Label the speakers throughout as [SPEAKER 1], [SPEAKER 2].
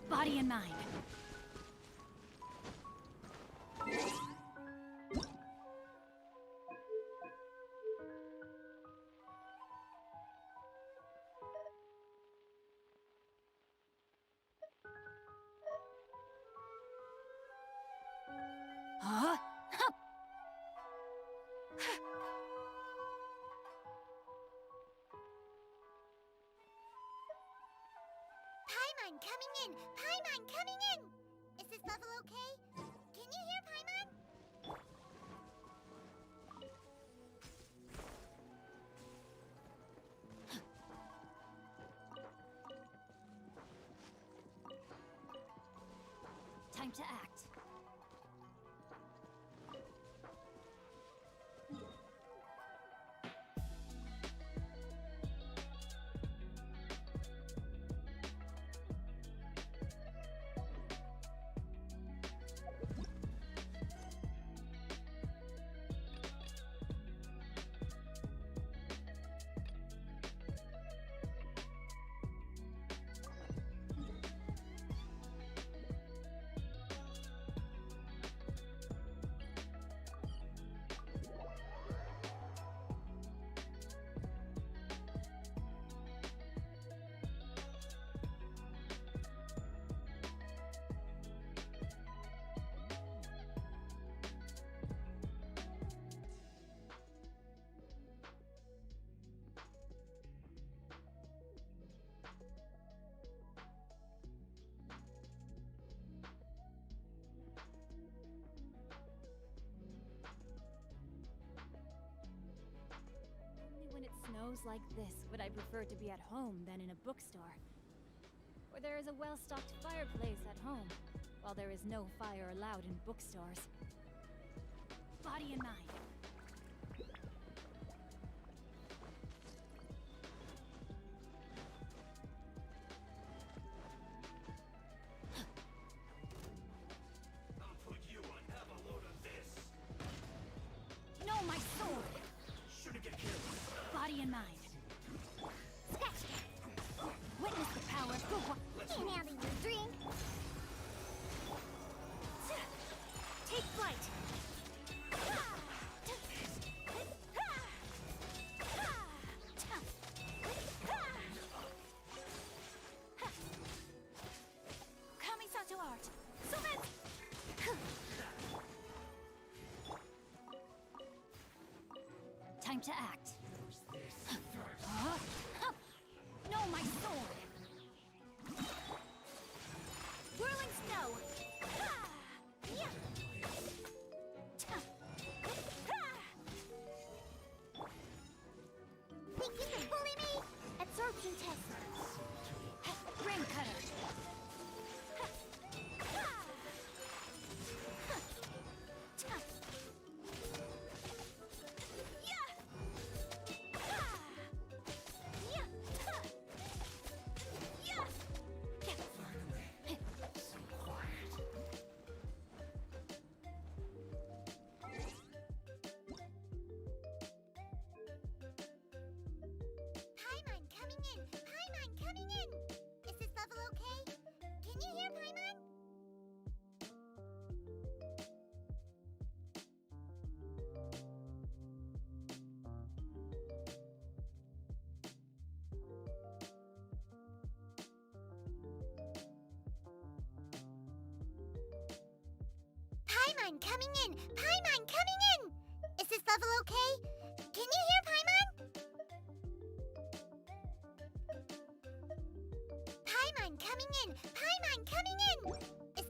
[SPEAKER 1] Body and mind.
[SPEAKER 2] Paimon coming in! Paimon coming in! Is this level okay? Can you hear Paimon?
[SPEAKER 1] Time to act. Only when it snows like this would I prefer to be at home than in a bookstore. Where there is a well-stocked fireplace at home, while there is no fire allowed in bookstores. Body and mind.
[SPEAKER 3] I'll put you on. Have a load of this.
[SPEAKER 1] No, my sword!
[SPEAKER 3] Shouldn't get killed.
[SPEAKER 1] Body and mind.
[SPEAKER 2] Scratch!
[SPEAKER 1] Witness the power of good.
[SPEAKER 2] Ain't having your drink!
[SPEAKER 1] Take flight! Kamisato art! Summon! Time to act. No, my sword! Whirling snow!
[SPEAKER 2] Think you can bully me? Absorption test!
[SPEAKER 1] Ring cutter!
[SPEAKER 2] Paimon coming in! Paimon coming in! Is this level okay? Can you hear Paimon? Paimon coming in! Paimon coming in! Is this level okay? Can you hear Paimon? Paimon coming in! Paimon coming in! Is...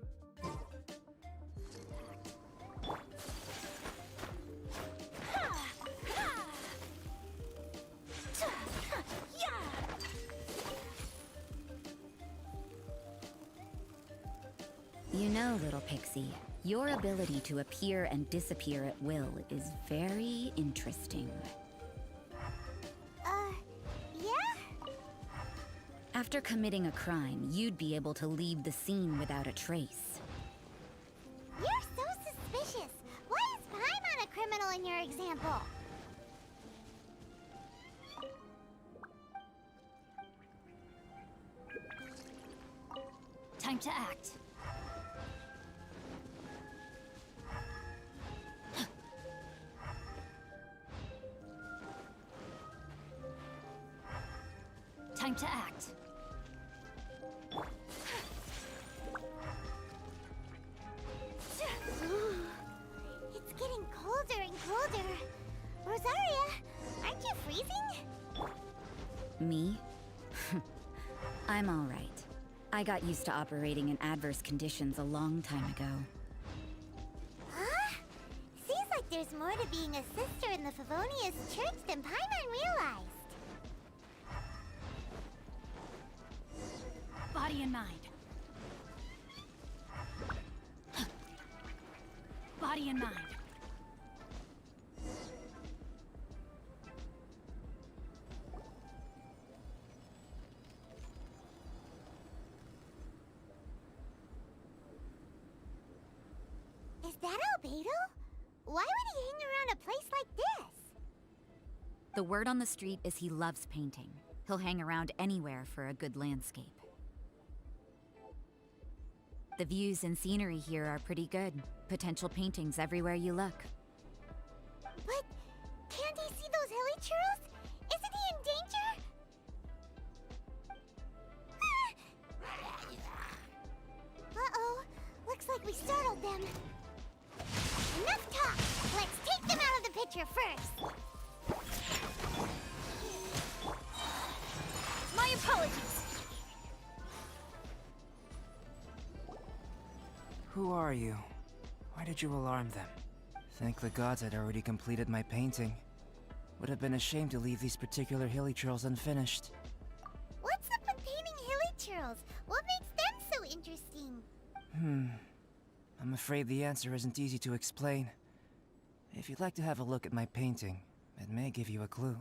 [SPEAKER 4] You know, little pixie, your ability to appear and disappear at will is very interesting.
[SPEAKER 2] Yeah?
[SPEAKER 4] After committing a crime, you'd be able to leave the scene without a trace.
[SPEAKER 2] You're so suspicious! Why is Paimon a criminal in your example?
[SPEAKER 1] Time to act. Time to act.
[SPEAKER 2] It's getting colder and colder. Rosaria, aren't you freezing?
[SPEAKER 4] Me? I'm all right. I got used to operating in adverse conditions a long time ago.
[SPEAKER 2] Huh? Seems like there's more to being a sister in the Favonius Church than Paimon realized.
[SPEAKER 1] Body and mind. Body and mind.
[SPEAKER 2] Is that albedo? Why would he hang around a place like this?
[SPEAKER 4] The word on the street is he loves painting. He'll hang around anywhere for a good landscape. The views and scenery here are pretty good. Potential paintings everywhere you look.
[SPEAKER 2] But can't he see those hilly churls? Isn't he in danger? Uh-oh. Looks like we startled them. Enough talk! Let's take them out of the picture first!
[SPEAKER 1] My apologies!
[SPEAKER 5] Who are you? Why did you alarm them? Thank the gods I'd already completed my painting. Would have been a shame to leave these particular hilly churls unfinished.
[SPEAKER 2] What's up with painting hilly churls? What makes them so interesting?
[SPEAKER 5] I'm afraid the answer isn't easy to explain. If you'd like to have a look at my painting, it may give you a clue.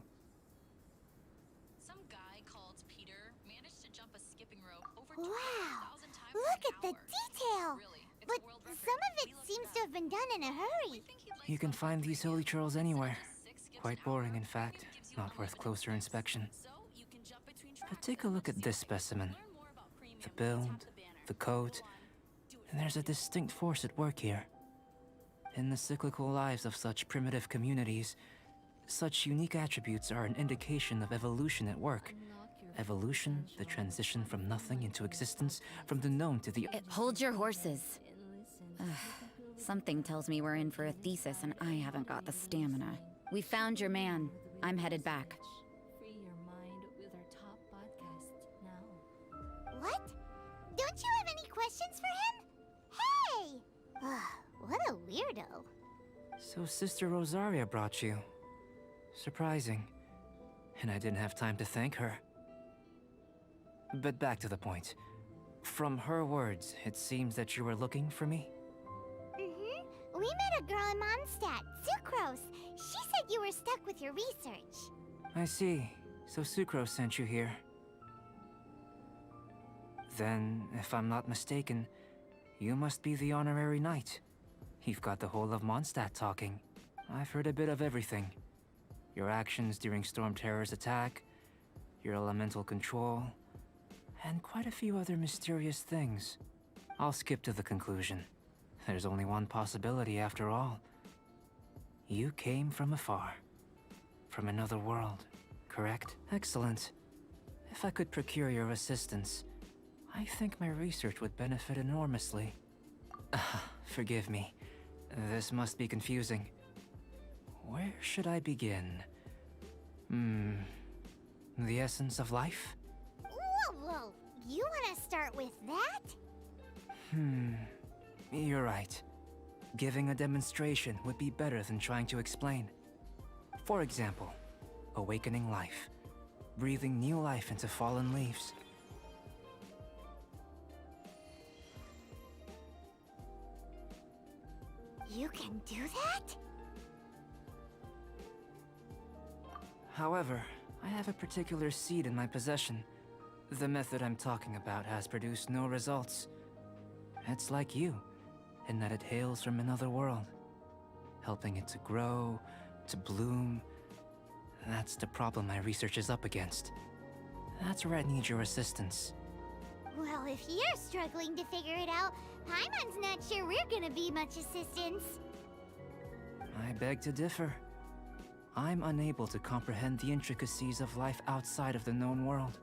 [SPEAKER 6] Some guy called Peter managed to jump a skipping rope over
[SPEAKER 2] Wow!
[SPEAKER 6] 2,000 times
[SPEAKER 2] Look
[SPEAKER 6] in
[SPEAKER 2] at
[SPEAKER 6] an
[SPEAKER 2] the
[SPEAKER 6] hour.
[SPEAKER 2] detail!
[SPEAKER 6] Really, it's
[SPEAKER 2] But
[SPEAKER 6] a world record.
[SPEAKER 2] some of it
[SPEAKER 6] Feels
[SPEAKER 2] seems
[SPEAKER 6] good.
[SPEAKER 2] to have been done in a hurry.
[SPEAKER 6] We think he'd like
[SPEAKER 5] You can
[SPEAKER 6] some
[SPEAKER 5] find
[SPEAKER 6] fun
[SPEAKER 5] these
[SPEAKER 6] for
[SPEAKER 5] hilly
[SPEAKER 6] you.
[SPEAKER 5] churls anywhere.
[SPEAKER 6] Just 6 skips
[SPEAKER 5] Quite
[SPEAKER 6] an
[SPEAKER 5] boring,
[SPEAKER 6] hour,
[SPEAKER 5] in fact.
[SPEAKER 6] gives you
[SPEAKER 5] Not worth
[SPEAKER 6] unlimited
[SPEAKER 5] closer
[SPEAKER 6] steps.
[SPEAKER 5] inspection.
[SPEAKER 6] So you can jump between
[SPEAKER 5] But
[SPEAKER 6] tracks
[SPEAKER 5] take a
[SPEAKER 6] as
[SPEAKER 5] look
[SPEAKER 6] much
[SPEAKER 5] at
[SPEAKER 6] as
[SPEAKER 5] this
[SPEAKER 6] you like.
[SPEAKER 5] specimen.
[SPEAKER 6] Learn more about premium
[SPEAKER 5] The
[SPEAKER 6] when you
[SPEAKER 5] build,
[SPEAKER 6] tap the banner.
[SPEAKER 5] the coat,
[SPEAKER 6] Go on. Do it
[SPEAKER 5] and there's a distinct force at work here. In the cyclical lives of such primitive communities, such unique attributes are an indication of evolution at work. Evolution, the transition from nothing into existence, from the known to the...
[SPEAKER 4] Hold your horses. Ugh, something tells me we're in for a thesis and I haven't got the stamina. We found your man. I'm headed back.
[SPEAKER 7] Free your mind with our top podcast now.
[SPEAKER 2] What? Don't you have any questions for him? Hey! What a weirdo.
[SPEAKER 5] So Sister Rosaria brought you. Surprising. And I didn't have time to thank her. But back to the point. From her words, it seems that you were looking for me?
[SPEAKER 2] Mm-hmm. We met a girl in Mondstadt, Sucrose. She said you were stuck with your research.
[SPEAKER 5] I see. So Sucrose sent you here. Then, if I'm not mistaken, you must be the honorary knight. You've got the whole of Mondstadt talking. I've heard a bit of everything. Your actions during Storm Terror's attack, your elemental control, and quite a few other mysterious things. I'll skip to the conclusion. There's only one possibility after all. You came from afar. From another world, correct? Excellent. If I could procure your assistance, I think my research would benefit enormously. Forgive me. This must be confusing. Where should I begin? The essence of life?
[SPEAKER 2] Whoa! You want to start with that?
[SPEAKER 5] You're right. Giving a demonstration would be better than trying to explain. For example, awakening life. Breathing new life into fallen leaves.
[SPEAKER 2] You can do that?
[SPEAKER 5] However, I have a particular seed in my possession. The method I'm talking about has produced no results. It's like you, in that it hails from another world. Helping it to grow, to bloom. That's the problem my research is up against. That's where I need your assistance.
[SPEAKER 2] Well, if you're struggling to figure it out, Paimon's not sure we're gonna be much assistance.
[SPEAKER 5] I beg to differ. I'm unable to comprehend the intricacies of life outside of the known world.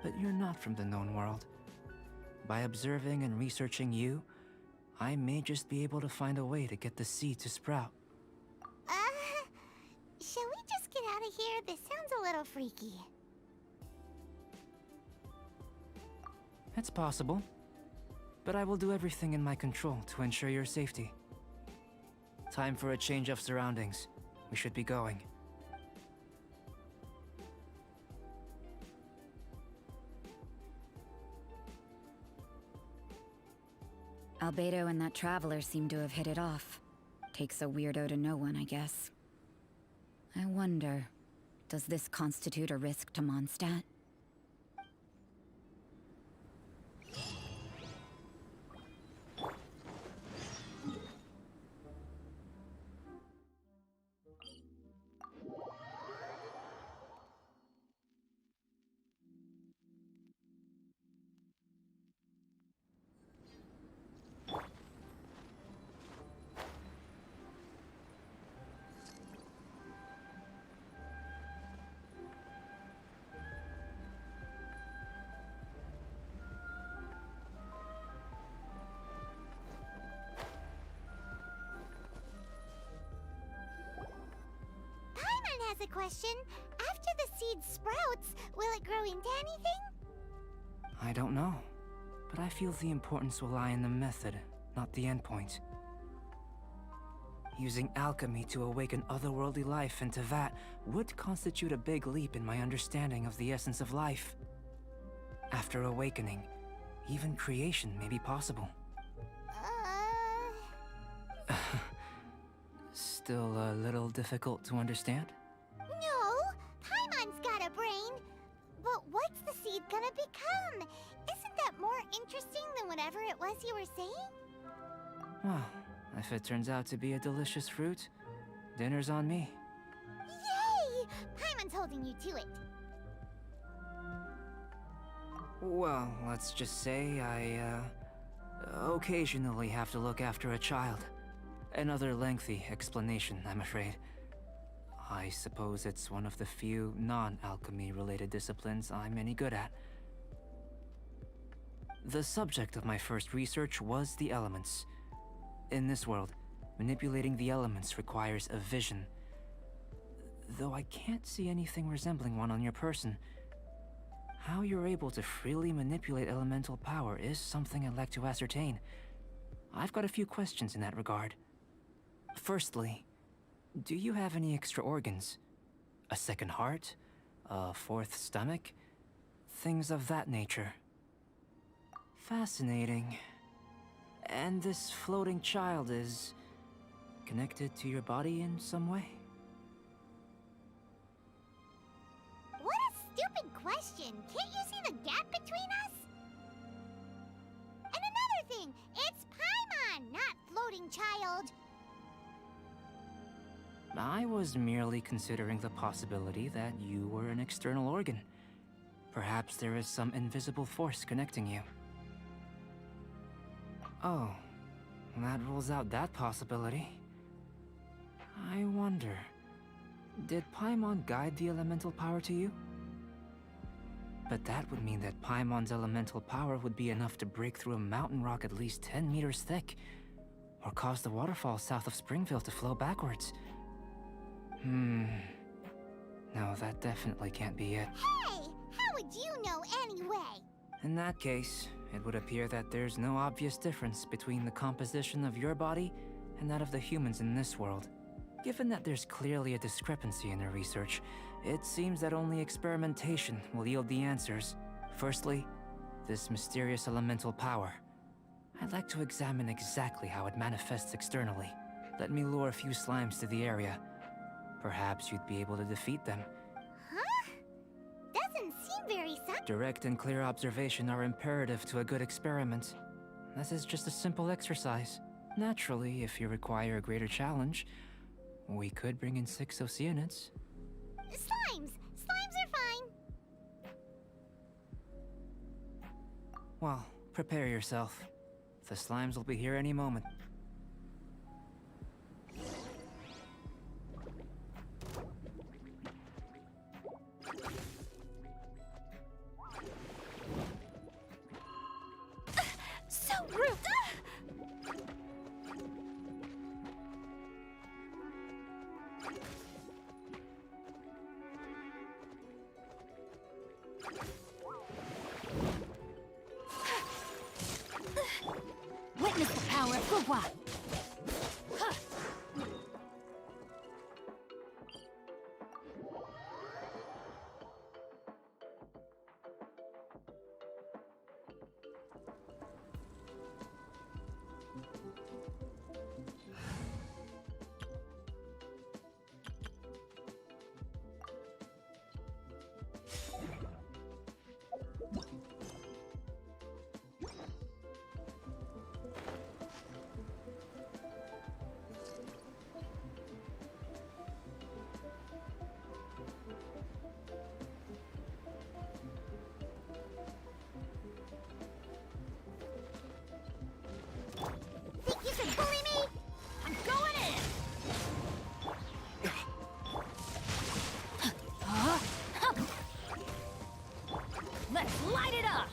[SPEAKER 5] But you're not from the known world. By observing and researching you, I may just be able to find a way to get the seed to sprout.
[SPEAKER 2] Shall we just get out of here? This sounds a little freaky.
[SPEAKER 5] It's possible. But I will do everything in my control to ensure your safety. Time for a change of surroundings. We should be going.
[SPEAKER 4] Albedo and that traveler seem to have hit it off. Takes a weirdo to know one, I guess. I wonder, does this constitute a risk to Mondstadt?
[SPEAKER 2] Paimon has a question. After the seed sprouts, will it grow into anything?
[SPEAKER 5] I don't know. But I feel the importance will lie in the method, not the endpoint. Using alchemy to awaken otherworldly life into that would constitute a big leap in my understanding of the essence of life. After awakening, even creation may be possible. Still a little difficult to understand?
[SPEAKER 2] No, Paimon's got a brain. But what's the seed gonna become? Isn't that more interesting than whatever it was you were saying?
[SPEAKER 5] Well, if it turns out to be a delicious fruit, dinner's on me.
[SPEAKER 2] Yay! Paimon's holding you to it.
[SPEAKER 5] Well, let's just say I, occasionally have to look after a child. Another lengthy explanation, I'm afraid. I suppose it's one of the few non-alchemy related disciplines I'm any good at. The subject of my first research was the elements. In this world, manipulating the elements requires a vision. Though I can't see anything resembling one on your person. How you're able to freely manipulate elemental power is something I'd like to ascertain. I've got a few questions in that regard. Firstly, do you have any extra organs? A second heart? A fourth stomach? Things of that nature. Fascinating. And this floating child is connected to your body in some way?
[SPEAKER 2] What a stupid question! Can't you see the gap between us? And another thing, it's Paimon, not floating child.
[SPEAKER 5] I was merely considering the possibility that you were an external organ. Perhaps there is some invisible force connecting you. Oh, that rules out that possibility. I wonder, did Paimon guide the elemental power to you? But that would mean that Paimon's elemental power would be enough to break through a mountain rock at least 10 meters thick, or cause the waterfall south of Springville to flow backwards. No, that definitely can't be it.
[SPEAKER 2] Hey! How would you know anyway?
[SPEAKER 5] In that case, it would appear that there's no obvious difference between the composition of your body and that of the humans in this world. Given that there's clearly a discrepancy in the research, it seems that only experimentation will yield the answers. Firstly, this mysterious elemental power. I'd like to examine exactly how it manifests externally. Let me lure a few slimes to the area. Perhaps you'd be able to defeat them.
[SPEAKER 2] Huh? Doesn't seem very
[SPEAKER 5] Direct and clear observation are imperative to a good experiment. This is just a simple exercise. Naturally, if you require a greater challenge, we could bring in 6 Oceanids.
[SPEAKER 2] Slimes! Slimes are fine!
[SPEAKER 5] Well, prepare yourself. The slimes will be here any moment.
[SPEAKER 2] So rude!
[SPEAKER 1] Agua!
[SPEAKER 2] Think you can bully me? I'm going in!
[SPEAKER 1] Let's light it up!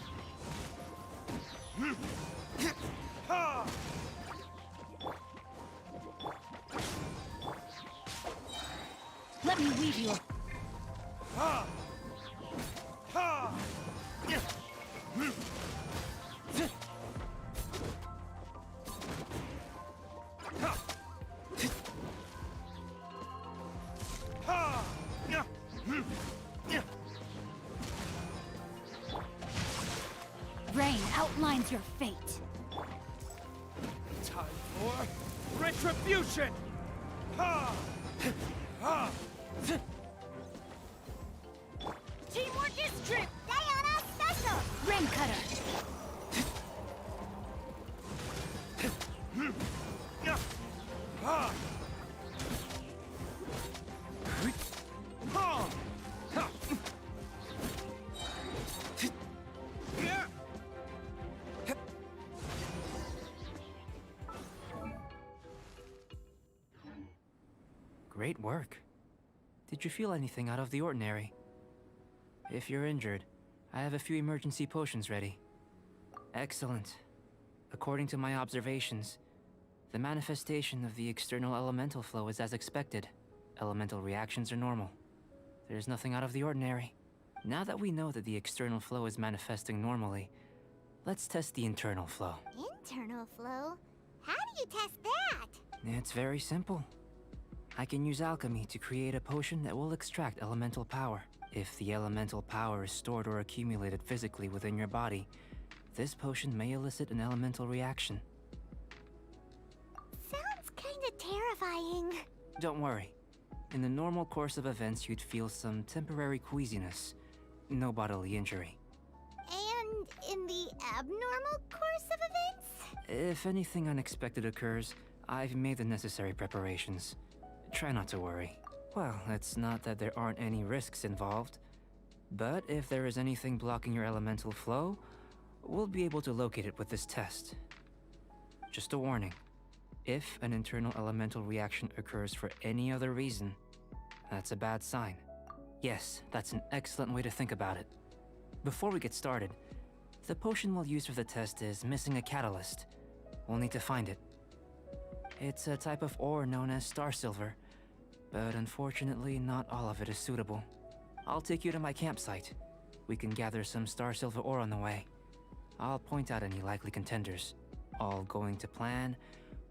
[SPEAKER 1] Let me weave you. Rain outlines your fate.
[SPEAKER 3] Time for retribution! Ha! Ha!
[SPEAKER 2] Teamwork is trip! Diana special!
[SPEAKER 1] Rain cutter.
[SPEAKER 3] Ha! Ha! Ha! Yeah!
[SPEAKER 5] Great work. Did you feel anything out of the ordinary? If you're injured, I have a few emergency potions ready. Excellent. According to my observations, the manifestation of the external elemental flow is as expected. Elemental reactions are normal. There's nothing out of the ordinary. Now that we know that the external flow is manifesting normally, let's test the internal flow.
[SPEAKER 2] Internal flow? How do you test that?
[SPEAKER 5] It's very simple. I can use alchemy to create a potion that will extract elemental power. If the elemental power is stored or accumulated physically within your body, this potion may elicit an elemental reaction.
[SPEAKER 2] Sounds kinda terrifying.
[SPEAKER 5] Don't worry. In the normal course of events, you'd feel some temporary queasiness. No bodily injury.
[SPEAKER 2] And in the abnormal course of events?
[SPEAKER 5] If anything unexpected occurs, I've made the necessary preparations. Try not to worry. Well, it's not that there aren't any risks involved, but if there is anything blocking your elemental flow, we'll be able to locate it with this test. Just a warning. If an internal elemental reaction occurs for any other reason, that's a bad sign. Yes, that's an excellent way to think about it. Before we get started, the potion we'll use for the test is missing a catalyst. We'll need to find it. It's a type of ore known as star silver, but unfortunately not all of it is suitable. I'll take you to my campsite. We can gather some star silver ore on the way. I'll point out any likely contenders. All going to plan,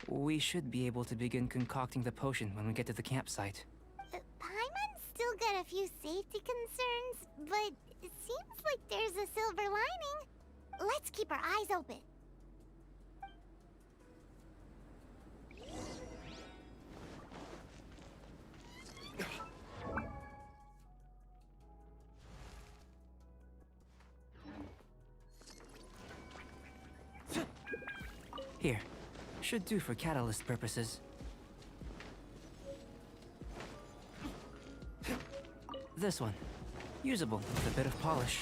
[SPEAKER 5] we should be able to begin concocting the potion when we get to the campsite.
[SPEAKER 2] Paimon's still got a few safety concerns, but it seems like there's a silver lining. Let's keep our eyes open.
[SPEAKER 5] Here, should do for catalyst purposes. This one, usable with a bit of polish.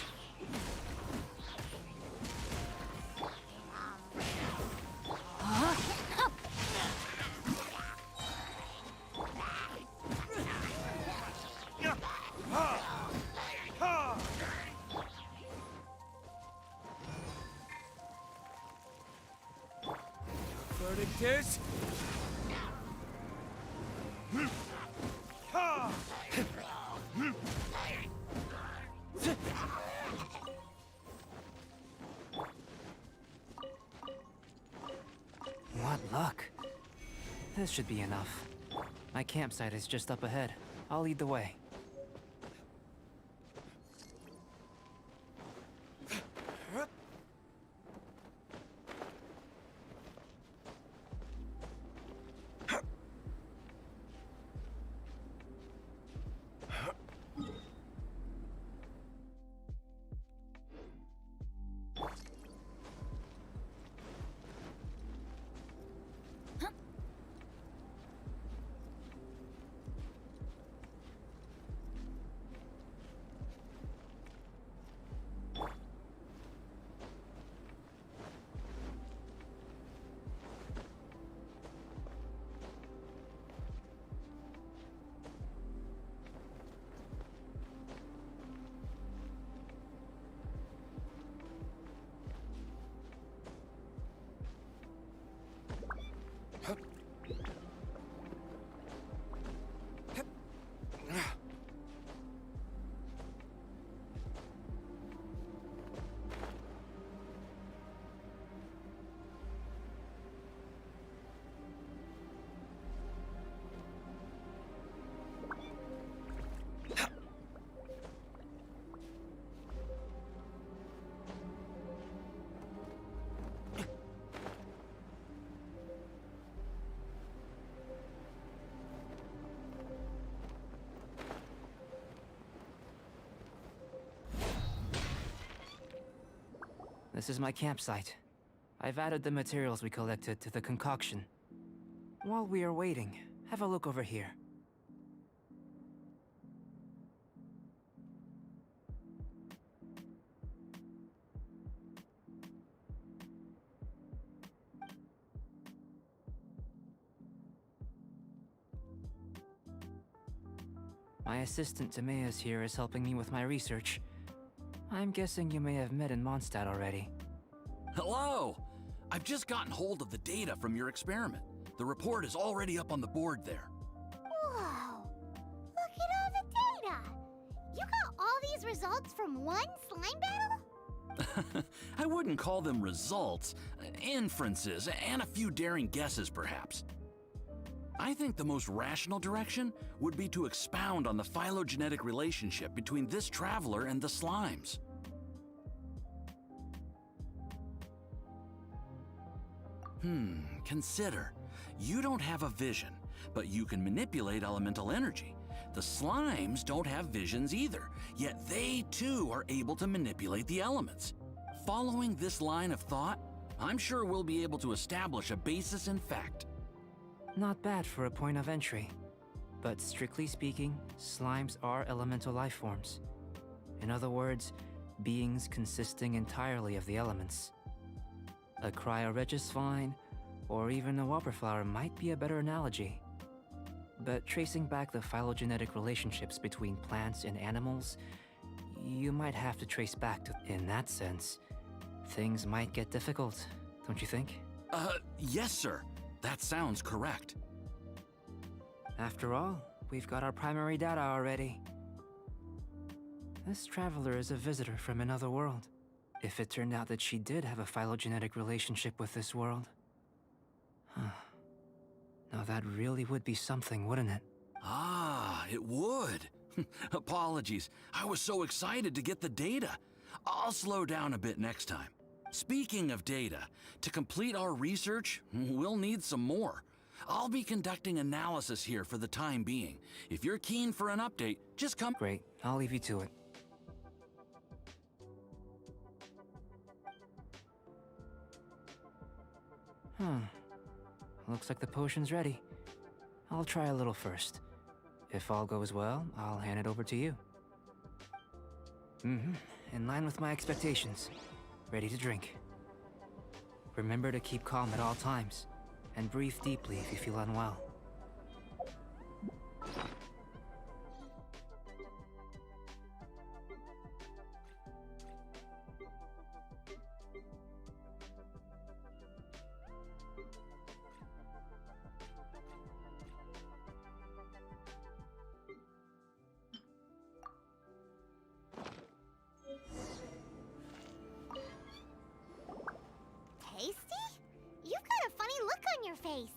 [SPEAKER 3] Verdict is... Ha!
[SPEAKER 5] What luck. This should be enough. My campsite is just up ahead. I'll lead the way. This is my campsite. I've added the materials we collected to the concoction. While we are waiting, have a look over here. My assistant Timaeus here is helping me with my research. I'm guessing you may have met in Mondstadt already.
[SPEAKER 8] Hello! I've just gotten hold of the data from your experiment. The report is already up on the board there.
[SPEAKER 2] Whoa! Look at all the data! You got all these results from one slime battle?
[SPEAKER 8] I wouldn't call them results, inferences, and a few daring guesses perhaps. I think the most rational direction would be to expound on the phylogenetic relationship between this traveler and the slimes. Consider. You don't have a vision, but you can manipulate elemental energy. The slimes don't have visions either, yet they too are able to manipulate the elements. Following this line of thought, I'm sure we'll be able to establish a basis in fact.
[SPEAKER 5] Not bad for a point of entry. But strictly speaking, slimes are elemental life forms. In other words, beings consisting entirely of the elements. A cryoregis vine, or even a wildflower might be a better analogy. But tracing back the phylogenetic relationships between plants and animals, you might have to trace back to... In that sense, things might get difficult, don't you think?
[SPEAKER 8] Yes, sir. That sounds correct.
[SPEAKER 5] After all, we've got our primary data already. This traveler is a visitor from another world. If it turned out that she did have a phylogenetic relationship with this world. Now that really would be something, wouldn't it?
[SPEAKER 8] Ah, it would. Apologies. I was so excited to get the data. I'll slow down a bit next time. Speaking of data, to complete our research, we'll need some more. I'll be conducting analysis here for the time being. If you're keen for an update, just come.
[SPEAKER 5] Great, I'll leave you to it. Looks like the potion's ready. I'll try a little first. If all goes well, I'll hand it over to you. In line with my expectations. Ready to drink. Remember to keep calm at all times, and breathe deeply if you feel unwell.
[SPEAKER 2] Tasty? You've got a funny look on your face.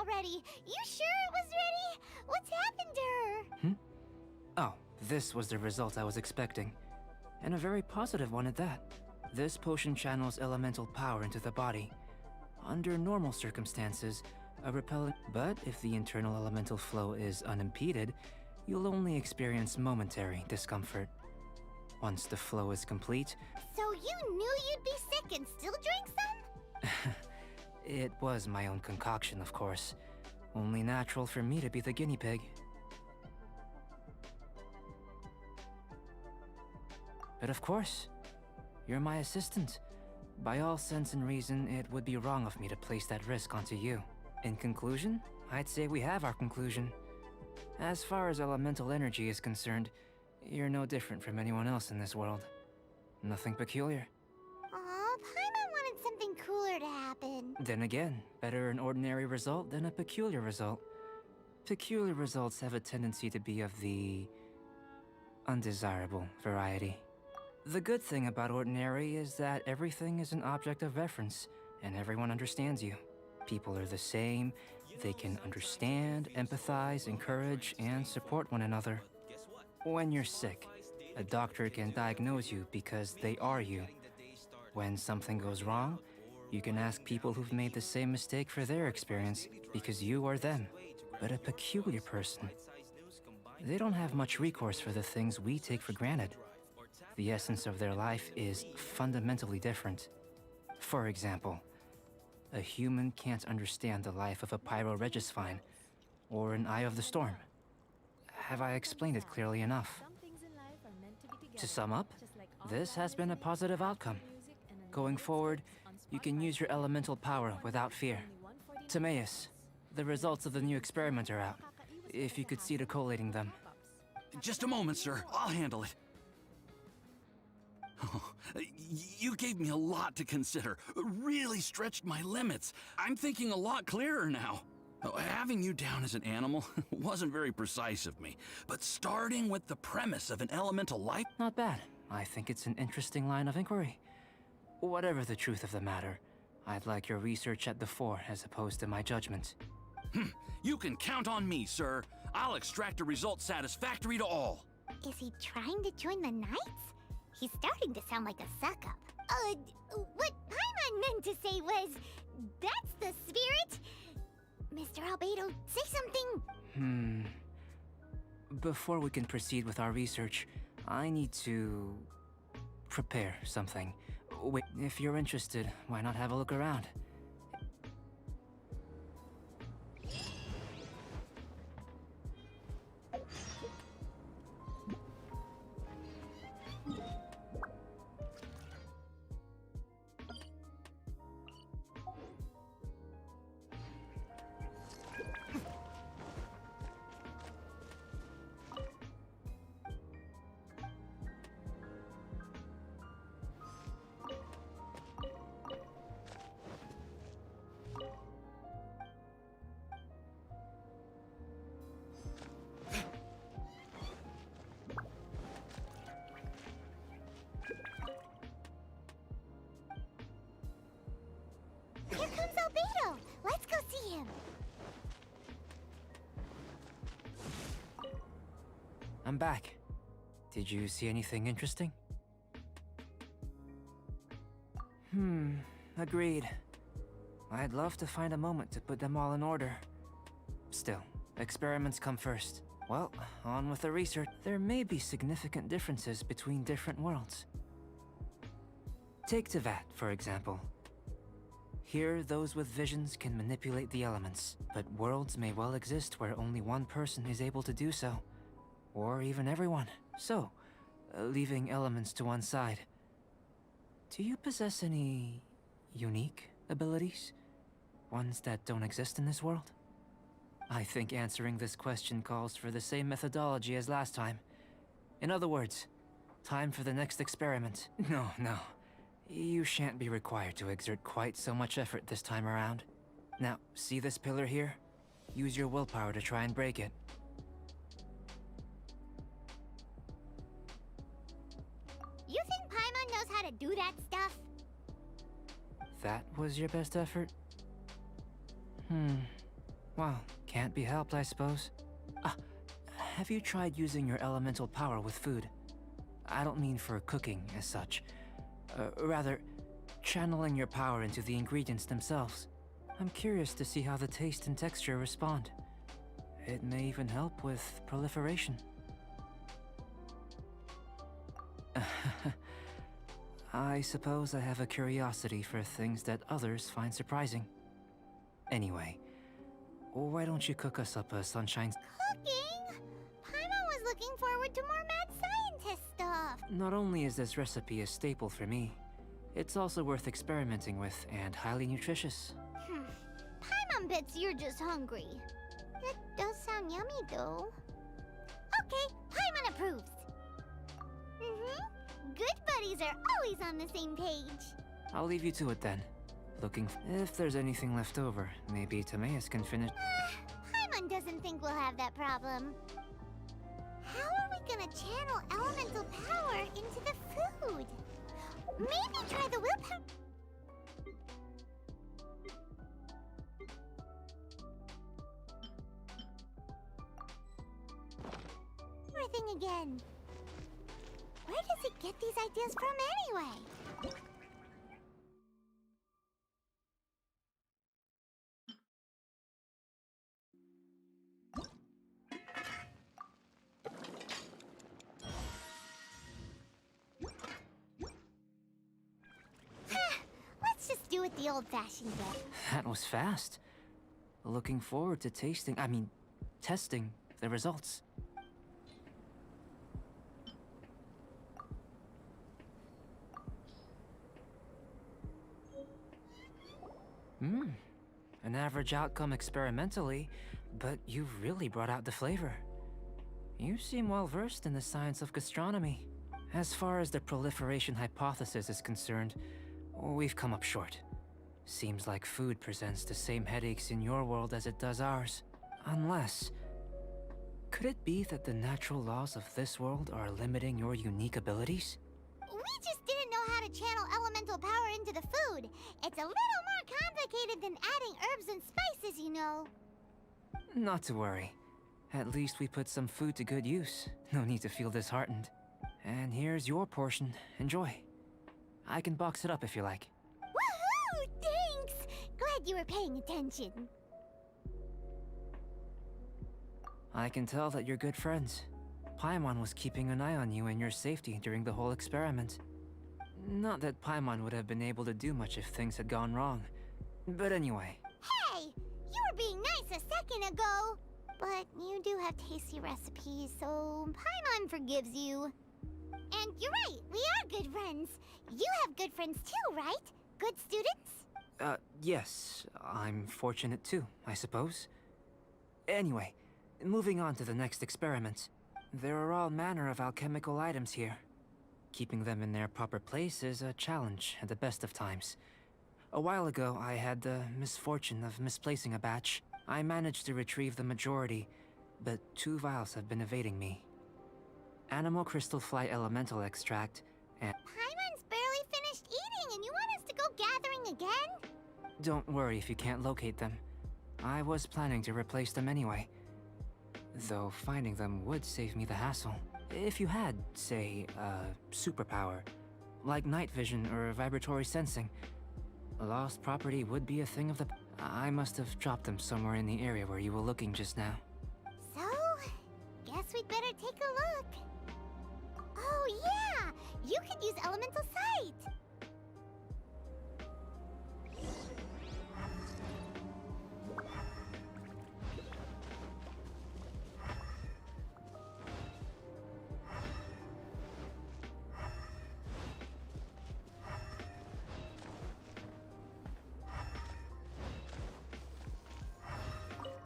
[SPEAKER 2] already. You sure it was ready? What's happened to her?
[SPEAKER 5] Oh, this was the result I was expecting. And a very positive one at that. This potion channels elemental power into the body. Under normal circumstances, a repellent... But if the internal elemental flow is unimpeded, you'll only experience momentary discomfort. Once the flow is complete...
[SPEAKER 2] So you knew you'd be sick and still drank some?
[SPEAKER 5] It was my own concoction, of course. Only natural for me to be the guinea pig. But of course, you're my assistant. By all sense and reason, it would be wrong of me to place that risk onto you. In conclusion, I'd say we have our conclusion. As far as elemental energy is concerned, you're no different from anyone else in this world. Nothing peculiar.
[SPEAKER 2] Aw, Paimon wanted something cooler to happen.
[SPEAKER 5] Then again, better an ordinary result than a peculiar result. Peculiar results have a tendency to be of the undesirable variety. The good thing about ordinary is that everything is an object of reference, and everyone understands you. People are the same, they can understand, empathize, encourage, and support one another. When you're sick, a doctor can diagnose you because they are you. When something goes wrong, you can ask people who've made the same mistake for their experience because you are them. But a peculiar person, they don't have much recourse for the things we take for granted. The essence of their life is fundamentally different. For example, a human can't understand the life of a pyroregisvine or an eye of the storm. Have I explained it clearly enough? To sum up, this has been a positive outcome. Going forward, you can use your elemental power without fear. Timaeus, the results of the new experiment are out. If you could see to collating them.
[SPEAKER 8] Just a moment, sir. I'll handle it. Oh, you gave me a lot to consider. Really stretched my limits. I'm thinking a lot clearer now. Having you down as an animal wasn't very precise of me, but starting with the premise of an elemental life...
[SPEAKER 5] Not bad. I think it's an interesting line of inquiry. Whatever the truth of the matter, I'd like your research at the fore as opposed to my judgment.
[SPEAKER 8] You can count on me, sir. I'll extract a result satisfactory to all.
[SPEAKER 2] Is he trying to join the Knights? He's starting to sound like a suck-up. What Paimon meant to say was, that's the spirit? Mr. Albedo, say something.
[SPEAKER 5] Before we can proceed with our research, I need to prepare something. Wait, if you're interested, why not have a look around?
[SPEAKER 2] Here comes Albedo. Let's go see him.
[SPEAKER 5] I'm back. Did you see anything interesting? Agreed. I'd love to find a moment to put them all in order. Still, experiments come first. Well, on with the research. There may be significant differences between different worlds. Take Tevat, for example. Here, those with visions can manipulate the elements, but worlds may well exist where only one person is able to do so. Or even everyone. So, leaving elements to one side. Do you possess any unique abilities? Ones that don't exist in this world? I think answering this question calls for the same methodology as last time. In other words, time for the next experiment. No. You shan't be required to exert quite so much effort this time around. Now, see this pillar here? Use your willpower to try and break it.
[SPEAKER 2] You think Paimon knows how to do that stuff?
[SPEAKER 5] That was your best effort? Well, can't be helped, I suppose. Ah, have you tried using your elemental power with food? I don't mean for cooking as such. Rather, channeling your power into the ingredients themselves. I'm curious to see how the taste and texture respond. It may even help with proliferation. I suppose I have a curiosity for things that others find surprising. Anyway, why don't you cook us up a sunshine...
[SPEAKER 2] Cooking? Paimon was looking forward to more mad scientist stuff.
[SPEAKER 5] Not only is this recipe a staple for me, it's also worth experimenting with and highly nutritious.
[SPEAKER 2] Paimon bets you're just hungry. It does sound yummy, though. Okay, Paimon approves. Good buddies are always on the same page.
[SPEAKER 5] I'll leave you to it then. If there's anything left over, maybe Timaeus can finish...
[SPEAKER 2] Paimon doesn't think we'll have that problem. How are we gonna channel elemental power into the food? Maybe try the willpower... thing again. Where does it get these ideas from anyway? Let's just do it the old-fashioned way.
[SPEAKER 5] That was fast. Looking forward to testing the results. An average outcome experimentally, but you've really brought out the flavor. You seem well versed in the science of gastronomy. As far as the proliferation hypothesis is concerned, we've come up short. Seems like food presents the same headaches in your world as it does ours. Unless... could it be that the natural laws of this world are limiting your unique abilities?
[SPEAKER 2] We just didn't know how to channel elemental power into the food. It's a little more complicated than adding herbs and spices, you know.
[SPEAKER 5] Not to worry. At least we put some food to good use. No need to feel disheartened. And here's your portion. Enjoy. I can box it up if you like.
[SPEAKER 2] Woohoo! Thanks! Glad you were paying attention.
[SPEAKER 5] I can tell that you're good friends. Paimon was keeping an eye on you and your safety during the whole experiment. Not that Paimon would have been able to do much if things had gone wrong. But anyway.
[SPEAKER 2] Hey! You were being nice a second ago! But you do have tasty recipes, so Paimon forgives you. And you're right, we are good friends. You have good friends too, right? Good students?
[SPEAKER 5] Yes. I'm fortunate too, I suppose. Anyway, moving on to the next experiment. There are all manner of alchemical items here. Keeping them in their proper place is a challenge at the best of times. A while ago, I had the misfortune of misplacing a batch. I managed to retrieve the majority, but 2 vials have been evading me. Animal crystal fly elemental extract, and...
[SPEAKER 2] Paimon's barely finished eating and you want us to go gathering again?
[SPEAKER 5] Don't worry if you can't locate them. I was planning to replace them anyway. Though finding them would save me the hassle. If you had, say, a superpower, like night vision or vibratory sensing, lost property would be a thing of the... I must have dropped them somewhere in the area where you were looking just now.
[SPEAKER 2] So, guess we'd better take a look. Oh yeah! You could use elemental sight!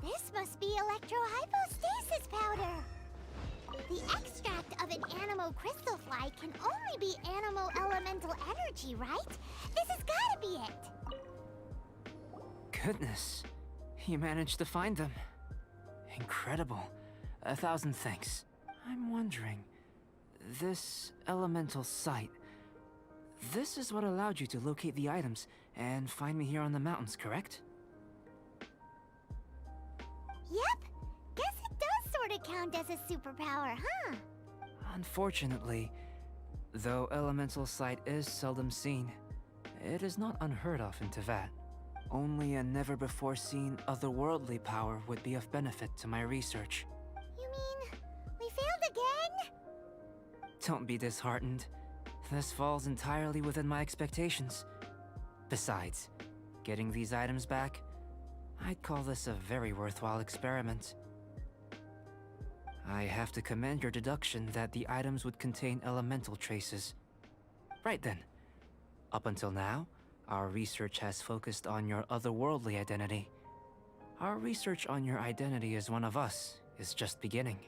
[SPEAKER 2] This must be electrohypostasis powder! The extract of an animo crystal fly can only be animo elemental energy, right? This has gotta be it!
[SPEAKER 5] Goodness, you managed to find them. Incredible. 1,000 thanks. I'm wondering, this elemental sight, this is what allowed you to locate the items and find me here on the mountains, correct?
[SPEAKER 2] Yep. Guess it does sort of count as a superpower, huh?
[SPEAKER 5] Unfortunately, though elemental sight is seldom seen, it is not unheard of in Teyvat. Only a never-before-seen otherworldly power would be of benefit to my research.
[SPEAKER 2] You mean we failed again?
[SPEAKER 5] Don't be disheartened. This falls entirely within my expectations. Besides, getting these items back, I'd call this a very worthwhile experiment. I have to commend your deduction that the items would contain elemental traces. Right then. Up until now, our research has focused on your otherworldly identity. Our research on your identity as one of us is just beginning.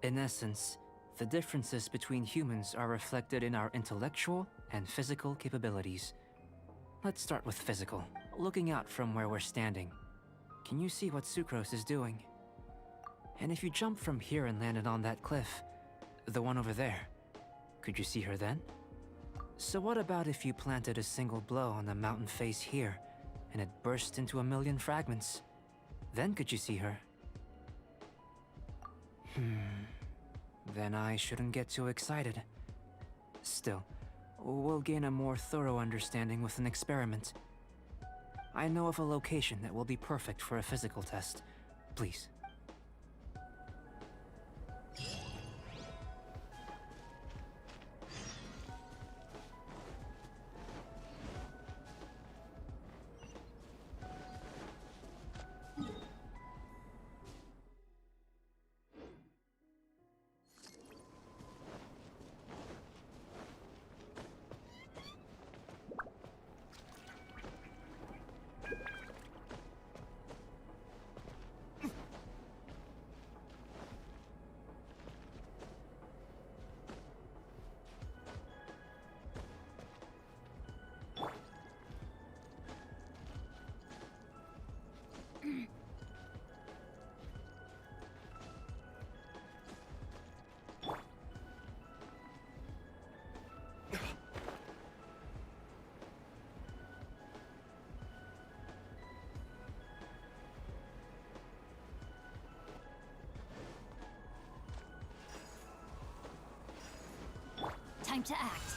[SPEAKER 5] In essence, the differences between humans are reflected in our intellectual and physical capabilities. Let's start with physical. Looking out from where we're standing, can you see what Sucrose is doing? And if you jump from here and landed on that cliff, the one over there, could you see her then? So what about if you planted a single blow on the mountain face here, and it burst into a million fragments? Then could you see her? Then I shouldn't get too excited. Still, we'll gain a more thorough understanding with an experiment. I know of a location that will be perfect for a physical test. Please.
[SPEAKER 1] Time to act.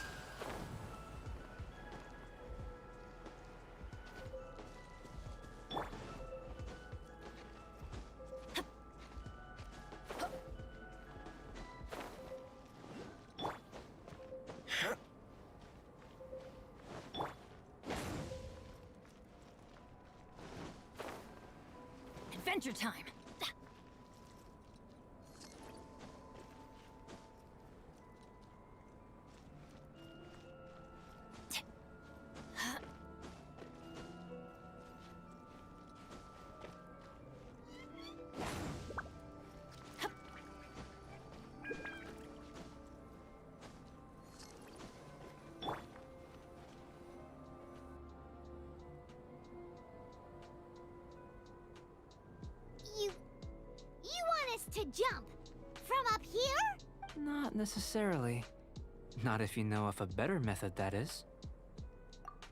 [SPEAKER 1] Adventure time.
[SPEAKER 2] You want us to jump? From up here?
[SPEAKER 5] Not necessarily. Not if you know of a better method, that is.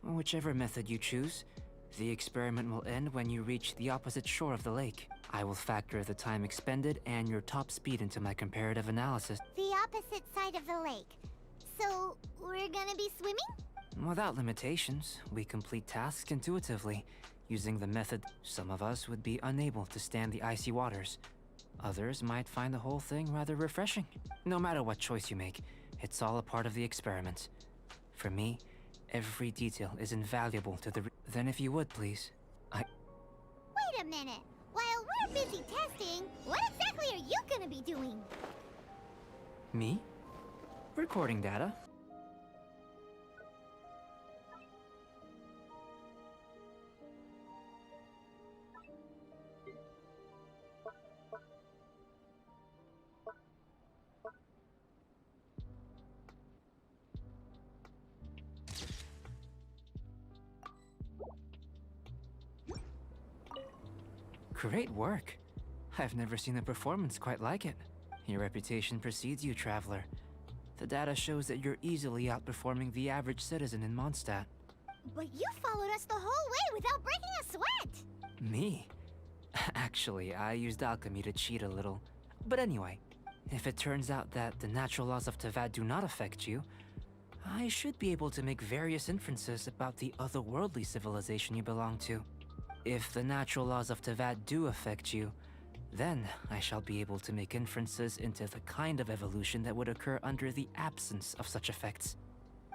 [SPEAKER 5] Whichever method you choose, the experiment will end when you reach the opposite shore of the lake. I will factor the time expended and your top speed into my comparative analysis.
[SPEAKER 2] The opposite side of the lake. So, we're gonna be swimming?
[SPEAKER 5] Without limitations, we complete tasks intuitively. Using the method, some of us would be unable to stand the icy waters. Others might find the whole thing rather refreshing. No matter what choice you make, it's all a part of the experiment. For me, every detail is invaluable to the Then if you would, please.
[SPEAKER 2] Wait a minute. While we're busy testing, what exactly are you gonna be doing?
[SPEAKER 5] Me? Recording data. Great work. I've never seen a performance quite like it. Your reputation precedes you, Traveler. The data shows that you're easily outperforming the average citizen in Mondstadt.
[SPEAKER 2] But you followed us the whole way without breaking a sweat!
[SPEAKER 5] Me? Actually, I used alchemy to cheat a little. But anyway, if it turns out that the natural laws of Tavad do not affect you, I should be able to make various inferences about the otherworldly civilization you belong to. If the natural laws of Tavad do affect you, then I shall be able to make inferences into the kind of evolution that would occur under the absence of such effects.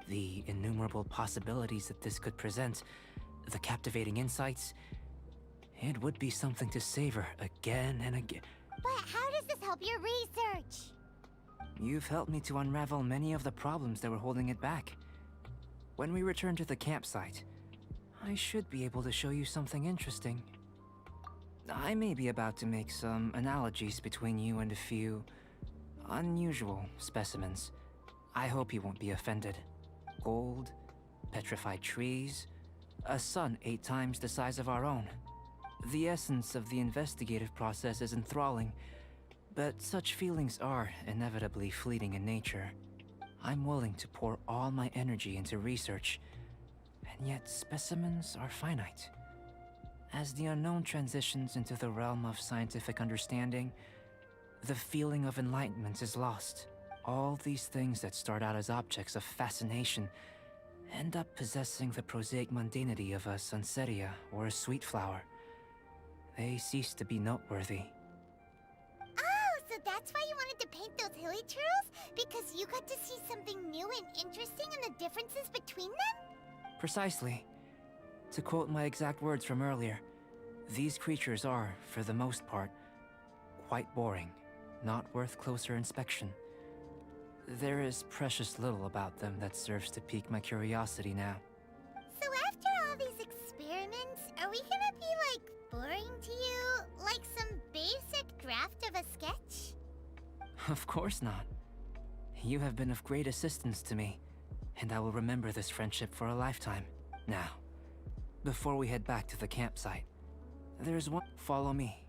[SPEAKER 5] The innumerable possibilities that this could present, the captivating insights, it would be something to savor again and again.
[SPEAKER 2] But how does this help your research?
[SPEAKER 5] You've helped me to unravel many of the problems that were holding it back. When we return to the campsite, I should be able to show you something interesting. I may be about to make some analogies between you and a few unusual specimens. I hope you won't be offended. Gold, petrified trees, a sun 8 times the size of our own. The essence of the investigative process is enthralling, but such feelings are inevitably fleeting in nature. I'm willing to pour all my energy into research, and yet specimens are finite. As the unknown transitions into the realm of scientific understanding, the feeling of enlightenment is lost. All these things that start out as objects of fascination end up possessing the prosaic mundanity of a sunsetia or a sweet flower. They cease to be noteworthy.
[SPEAKER 2] Oh, so that's why you wanted to paint those hilly turtles? Because you got to see something new and interesting in the differences between them?
[SPEAKER 5] Precisely. To quote my exact words from earlier, these creatures are, for the most part, quite boring, not worth closer inspection. There is precious little about them that serves to pique my curiosity now.
[SPEAKER 2] So after all these experiments, are we gonna be, like, boring to you? Like some basic draft of a sketch?
[SPEAKER 5] Of course not. You have been of great assistance to me, and I will remember this friendship for a lifetime. Now, before we head back to the campsite, there's one. Follow me.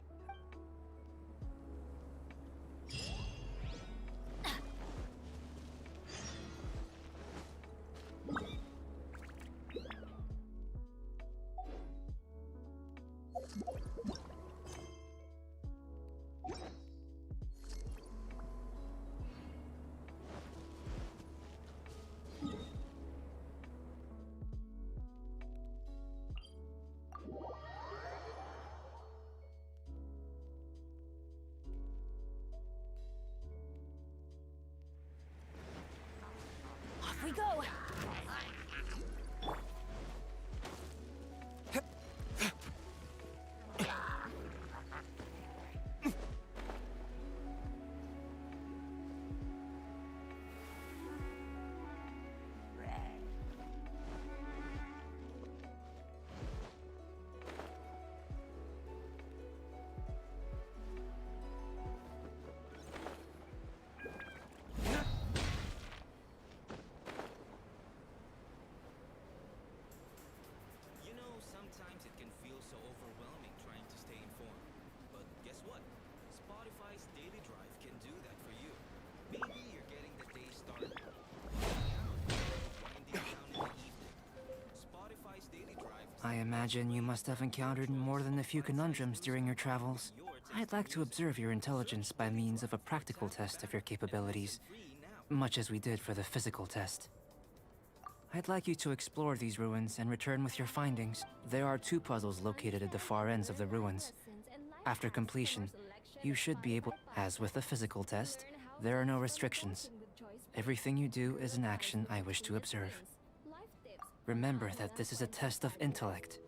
[SPEAKER 1] Off we go!
[SPEAKER 9] You know, sometimes it can feel so overwhelming trying to stay informed. But guess what? Spotify's Daily Drive can do that for you. Maybe you're getting the day started. Winding down in the evening. Spotify's Daily Drive.
[SPEAKER 5] I imagine you must have encountered more than a few conundrums during your travels. I'd like to observe your intelligence by means of a practical test of your capabilities, much as we did for the physical test. I'd like you to explore these ruins and return with your findings. There are 2 puzzles located at the far ends of the ruins. After completion, you should be able. As with the physical test, there are no restrictions. Everything you do is an action I wish to observe. Remember that this is a test of intellect,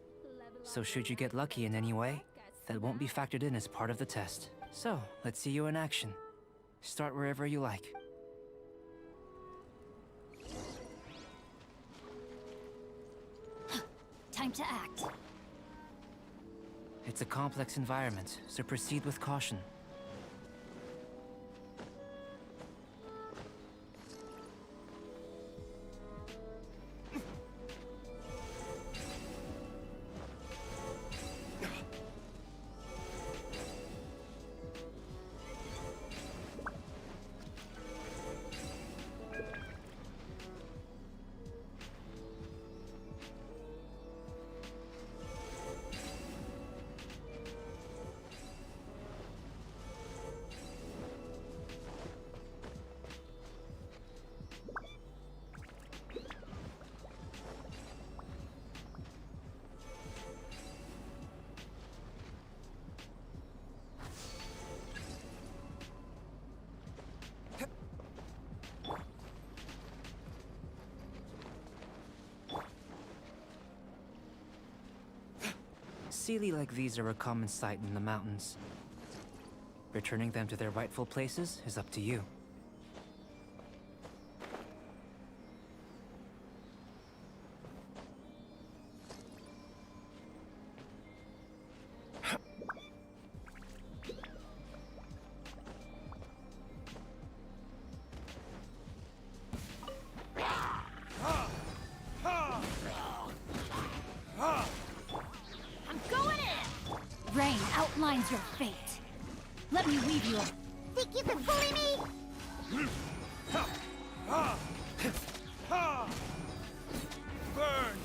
[SPEAKER 5] so should you get lucky in any way, that won't be factored in as part of the test. So, let's see you in action. Start wherever you like.
[SPEAKER 1] Time to act.
[SPEAKER 5] It's a complex environment, so proceed with caution. Sealy like these are a common sight in the mountains. Returning them to their rightful places is up to you.
[SPEAKER 1] I'm going in! Rain outlines your fate. Let me weave you a...
[SPEAKER 2] Think you can bully me?
[SPEAKER 3] Burn!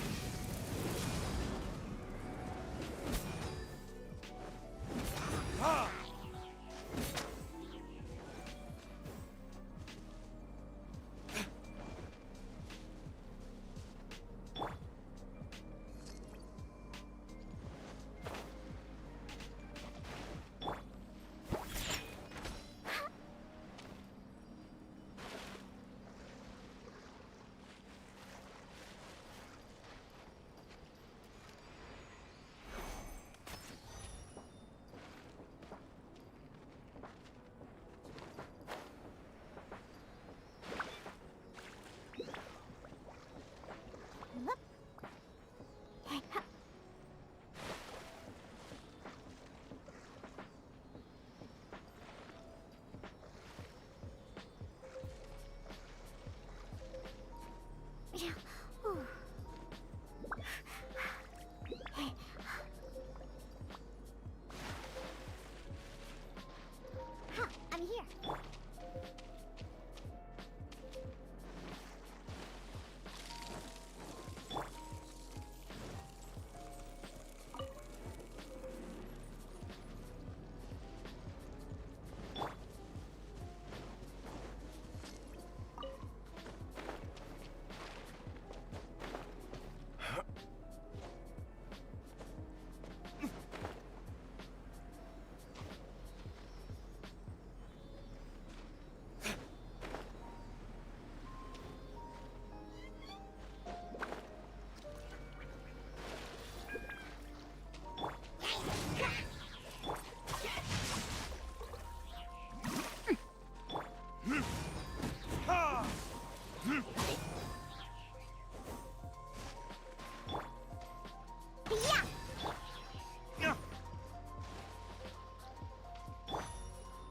[SPEAKER 2] I'm here.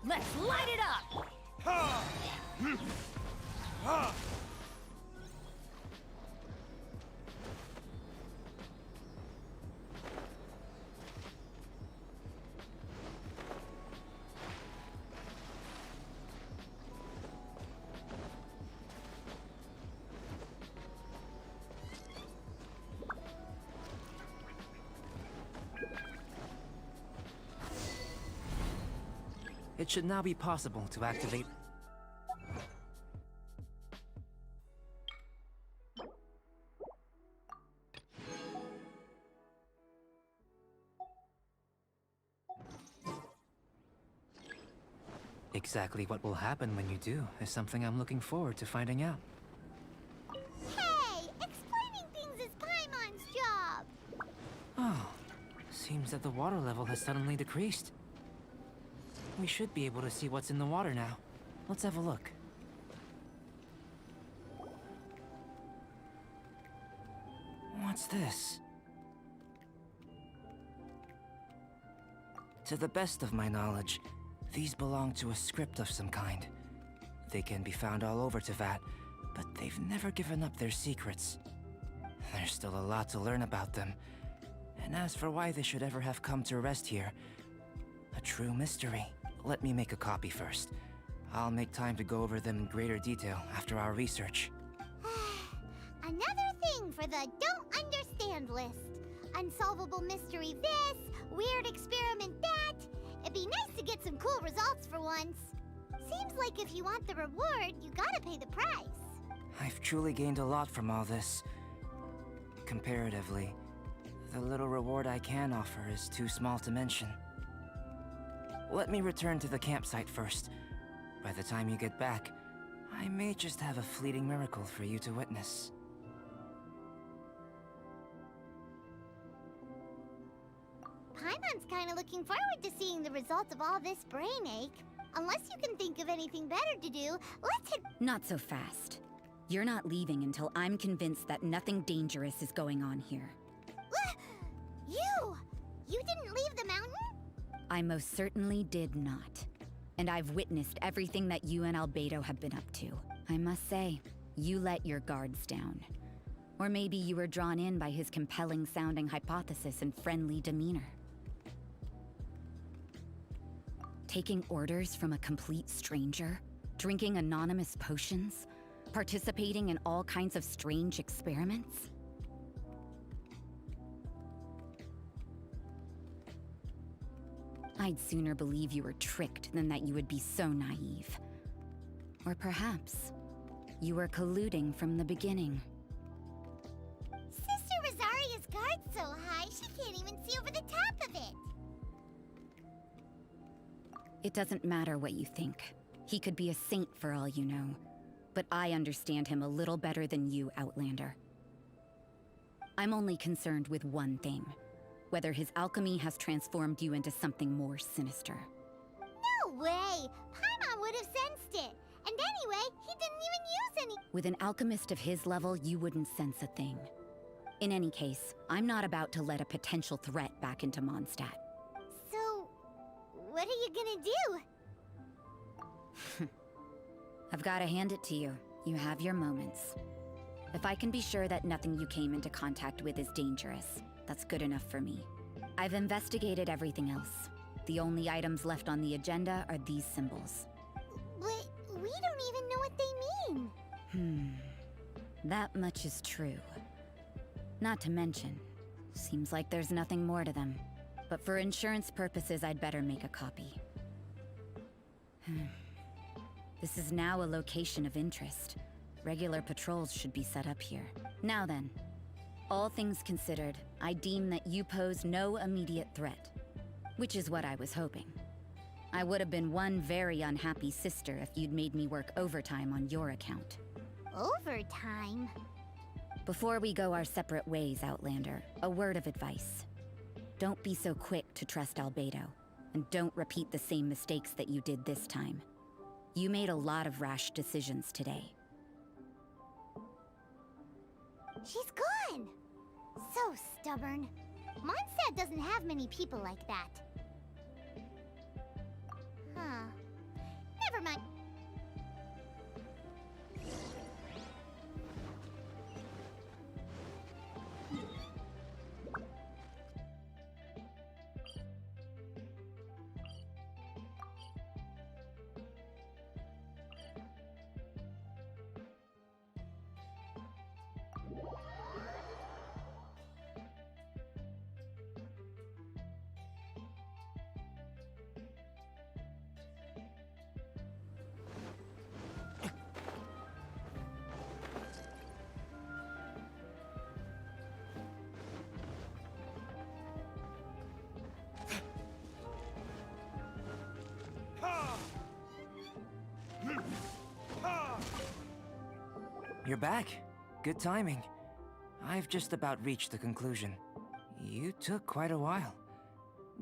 [SPEAKER 1] Let's light it up!
[SPEAKER 5] It should now be possible to activate... Exactly what will happen when you do is something I'm looking forward to finding out.
[SPEAKER 2] Hey! Explaining things is Paimon's job!
[SPEAKER 5] Oh, seems that the water level has suddenly decreased. We should be able to see what's in the water now. Let's have a look. What's this? To the best of my knowledge, these belong to a script of some kind. They can be found all over Teyvat, but they've never given up their secrets. There's still a lot to learn about them. And as for why they should ever have come to rest here, a true mystery. Let me make a copy first. I'll make time to go over them in greater detail after our research.
[SPEAKER 2] Another thing for the don't understand list. Unsolvable mystery this, weird experiment that. It'd be nice to get some cool results for once. Seems like if you want the reward, you gotta pay the price.
[SPEAKER 5] I've truly gained a lot from all this. Comparatively, the little reward I can offer is too small to mention. Let me return to the campsite first. By the time you get back, I may just have a fleeting miracle for you to witness.
[SPEAKER 2] Everyone's kind of looking forward to seeing the results of all this brain ache. Unless you can think of anything better to do, let's hit...
[SPEAKER 4] Not so fast. You're not leaving until I'm convinced that nothing dangerous is going on here.
[SPEAKER 2] You! You didn't leave the mountain?
[SPEAKER 4] I most certainly did not. And I've witnessed everything that you and Albedo have been up to. I must say, you let your guards down. Or maybe you were drawn in by his compelling-sounding hypothesis and friendly demeanor. Taking orders from a complete stranger? Drinking anonymous potions? Participating in all kinds of strange experiments? I'd sooner believe you were tricked than that you would be so naive. Or perhaps, you were colluding from the beginning.
[SPEAKER 2] Sister Rosaria's guard's so high, she can't even see over the top of it.
[SPEAKER 4] It doesn't matter what you think. He could be a saint for all you know. But I understand him a little better than you, Outlander. I'm only concerned with one thing. Whether his alchemy has transformed you into something more sinister.
[SPEAKER 2] No way! Paimon would have sensed it. And anyway, he didn't even use any...
[SPEAKER 4] With an alchemist of his level, you wouldn't sense a thing. In any case, I'm not about to let a potential threat back into Mondstadt.
[SPEAKER 2] So, what are you gonna do?
[SPEAKER 4] I've gotta hand it to you. You have your moments. If I can be sure that nothing you came into contact with is dangerous, that's good enough for me. I've investigated everything else. The only items left on the agenda are these symbols.
[SPEAKER 2] But we don't even know what they mean.
[SPEAKER 4] That much is true. Not to mention, seems like there's nothing more to them. But for insurance purposes, I'd better make a copy. This is now a location of interest. Regular patrols should be set up here. Now then, all things considered, I deem that you pose no immediate threat. Which is what I was hoping. I would have been one very unhappy sister if you'd made me work overtime on your account.
[SPEAKER 2] Overtime?
[SPEAKER 4] Before we go our separate ways, Outlander, a word of advice. Don't be so quick to trust Albedo, and don't repeat the same mistakes that you did this time. You made a lot of rash decisions today.
[SPEAKER 2] She's gone! So stubborn. Mondstadt doesn't have many people like that. Huh. Never mind.
[SPEAKER 5] You're back. Good timing. I've just about reached the conclusion. You took quite a while.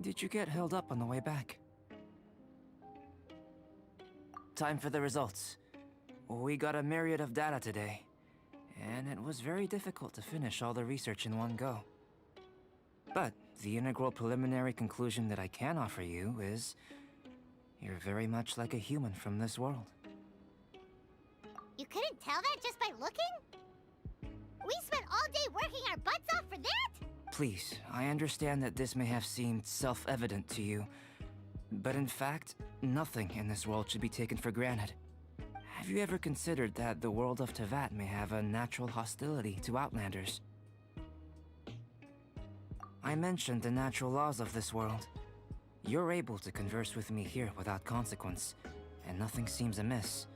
[SPEAKER 5] Did you get held up on the way back? Time for the results. We got a myriad of data today, and it was very difficult to finish all the research in one go. But the integral preliminary conclusion that I can offer you is... you're very much like a human from this world.
[SPEAKER 2] You couldn't tell that just by looking? We spent all day working our butts off for that?
[SPEAKER 5] Please, I understand that this may have seemed self-evident to you, but in fact, nothing in this world should be taken for granted. Have you ever considered that the world of Teyvat may have a natural hostility to Outlanders? I mentioned the natural laws of this world. You're able to converse with me here without consequence, and nothing seems amiss.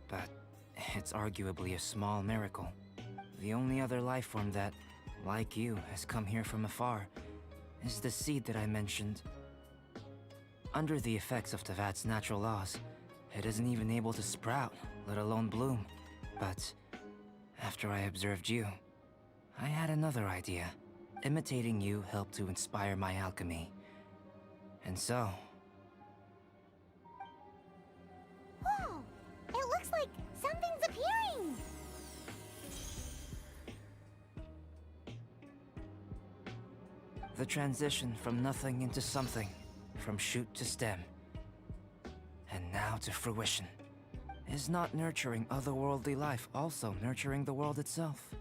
[SPEAKER 5] But it's arguably a small miracle. The only other life form that, like you, has come here from afar is the seed that I mentioned. Under the effects of Teyvat's natural laws, it isn't even able to sprout, let alone bloom. But after I observed you, I had another idea. Imitating you helped to inspire my alchemy. And so,
[SPEAKER 2] Whoa! It looks like something's appearing!
[SPEAKER 5] the transition from nothing into something, from shoot to stem, and now to fruition, is not nurturing otherworldly life also nurturing the world itself?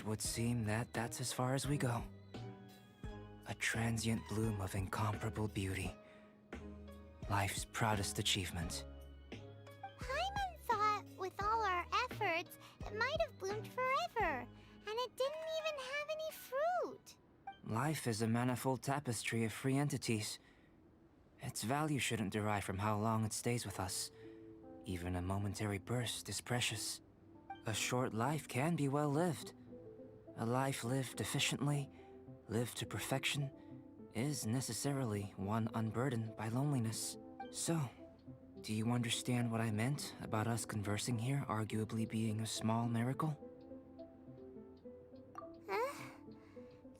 [SPEAKER 5] It would seem that that's as far as we go. A transient bloom of incomparable beauty. Life's proudest achievement.
[SPEAKER 2] Paimon thought with all our efforts, it might have bloomed forever, and it didn't even have any fruit.
[SPEAKER 5] Life is a manifold tapestry of free entities. Its value shouldn't derive from how long it stays with us. Even a momentary burst is precious. A short life can be well lived. A life lived efficiently, lived to perfection, is necessarily one unburdened by loneliness. So, do you understand what I meant about us conversing here arguably being a small miracle?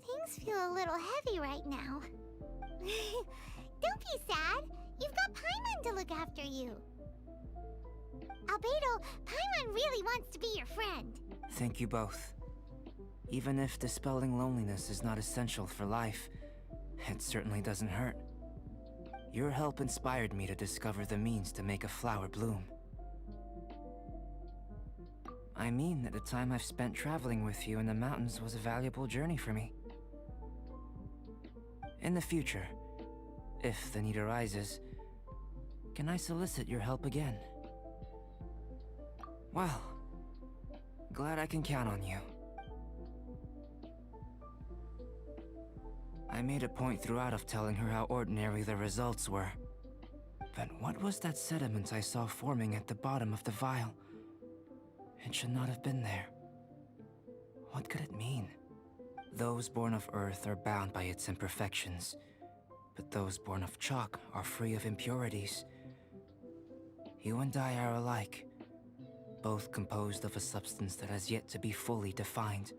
[SPEAKER 2] Things feel a little heavy right now. Don't be sad. You've got Paimon to look after you. Albedo, Paimon really wants to be your friend.
[SPEAKER 5] Thank you both. Even if dispelling loneliness is not essential for life, it certainly doesn't hurt. Your help inspired me to discover the means to make a flower bloom. I mean that the time I've spent traveling with you in the mountains was a valuable journey for me. In the future, if the need arises, can I solicit your help again? Well, glad I can count on you. I made a point throughout of telling her how ordinary the results were. But what was that sediment I saw forming at the bottom of the vial? It should not have been there. What could it mean? Those born of Earth are bound by its imperfections, but those born of chalk are free of impurities. You and I are alike, both composed of a substance that has yet to be fully defined.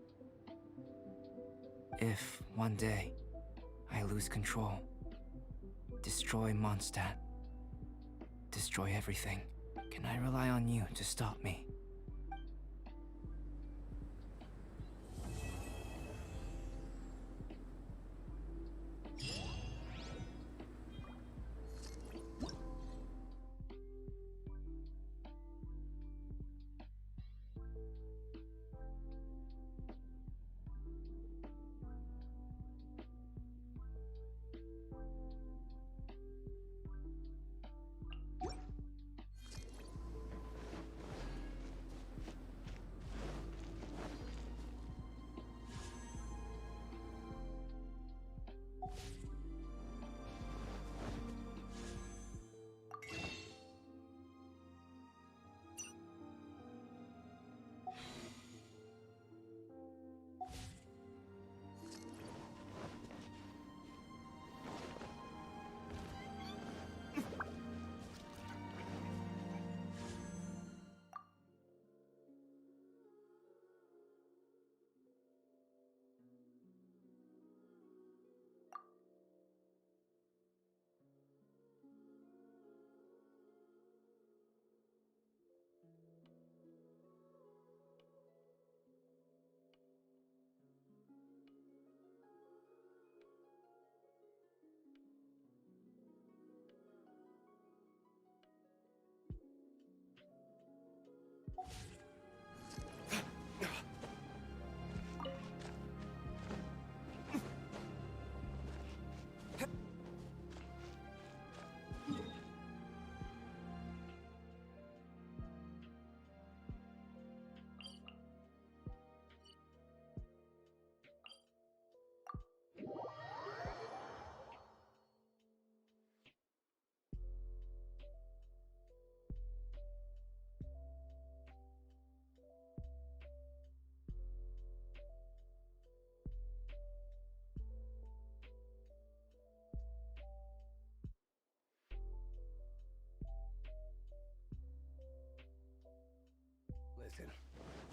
[SPEAKER 5] If, one day, I lose control, destroy Mondstadt, destroy everything, can I rely on you to stop me?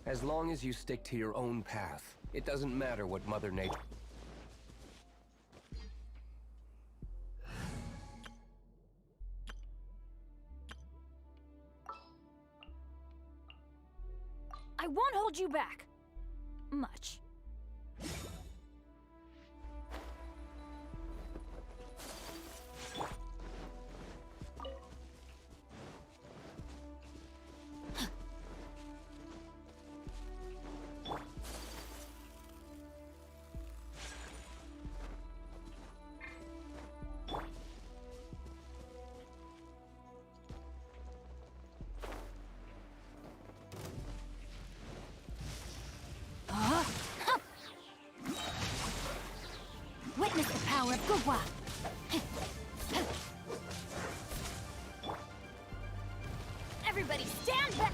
[SPEAKER 10] As long as you stick to your own path, it doesn't matter what Mother Nature...
[SPEAKER 1] I won't hold you back. Much. Witness the power of Gugwa! Everybody stand back!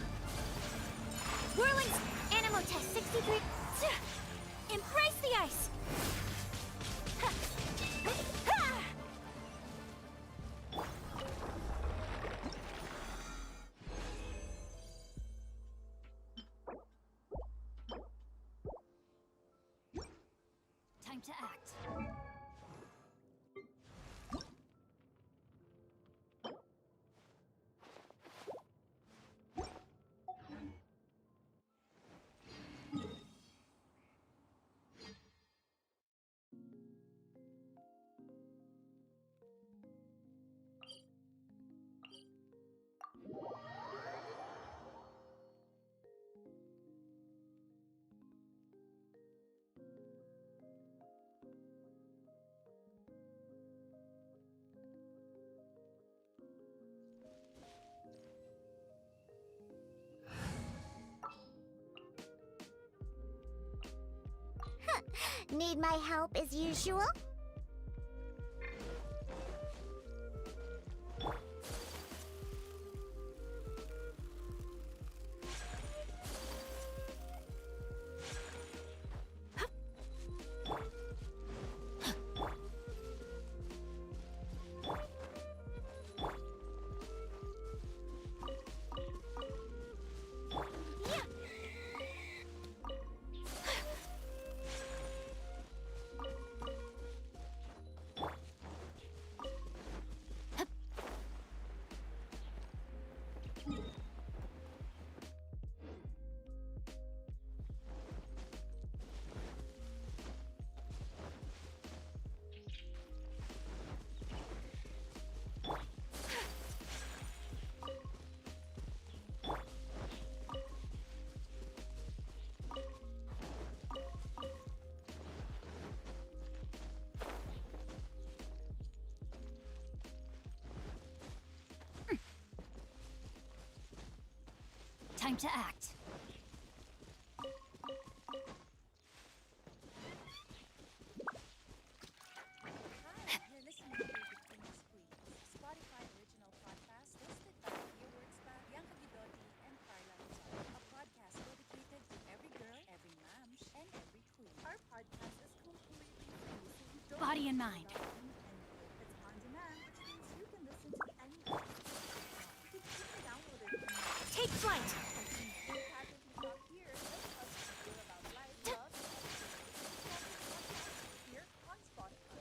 [SPEAKER 2] Whirling Animo Test 63.
[SPEAKER 1] Embrace the ice! Time to act.
[SPEAKER 2] Need my help as usual? Time to act.
[SPEAKER 11] You're listening to Victim's Queens, Spotify original podcast hosted by Earwords Back, Bianca Guidotti, and Carla Lozano. A podcast dedicated to every girl, every mom, and every queen. Our podcast is completely free, so you don't
[SPEAKER 1] Body and
[SPEAKER 11] have to
[SPEAKER 1] mind.
[SPEAKER 11] log in and it's on demand, which means you can listen to anything. You can even download it from your
[SPEAKER 1] Take flight!
[SPEAKER 11] We'll patently talk here, just us to hear about life, love, and everything. Here on Spotify.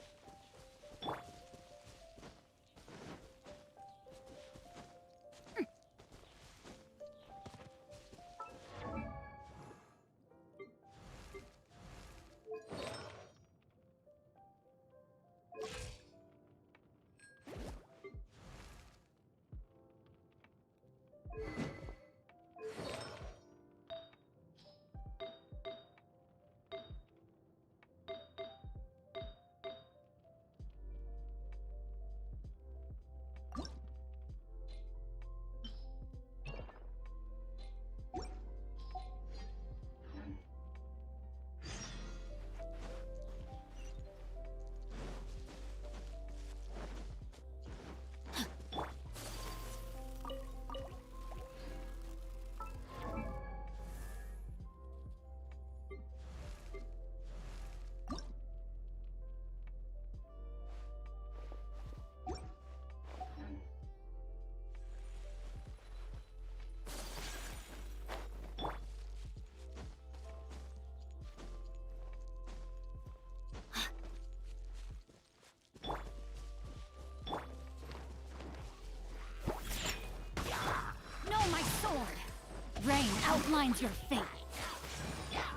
[SPEAKER 1] outlines your fate.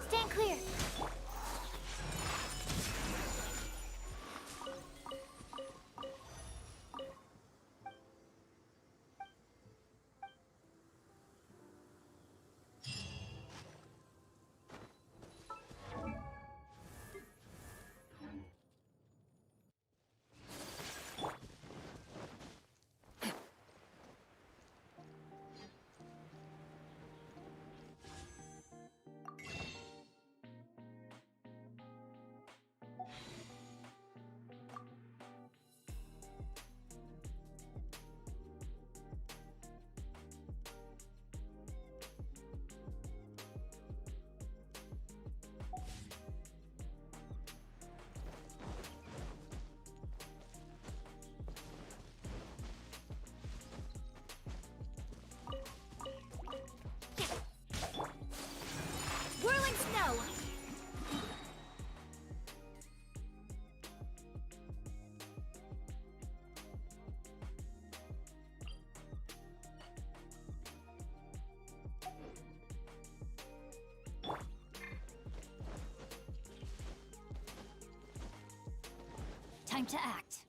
[SPEAKER 2] Stand clear.
[SPEAKER 1] Whirling snow! Time to act.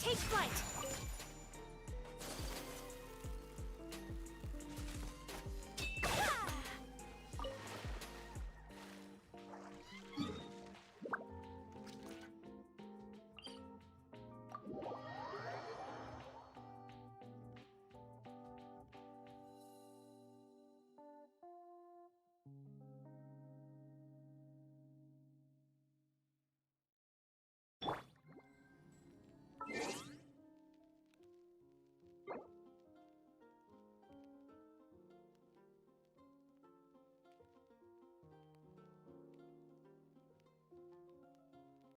[SPEAKER 1] Take flight!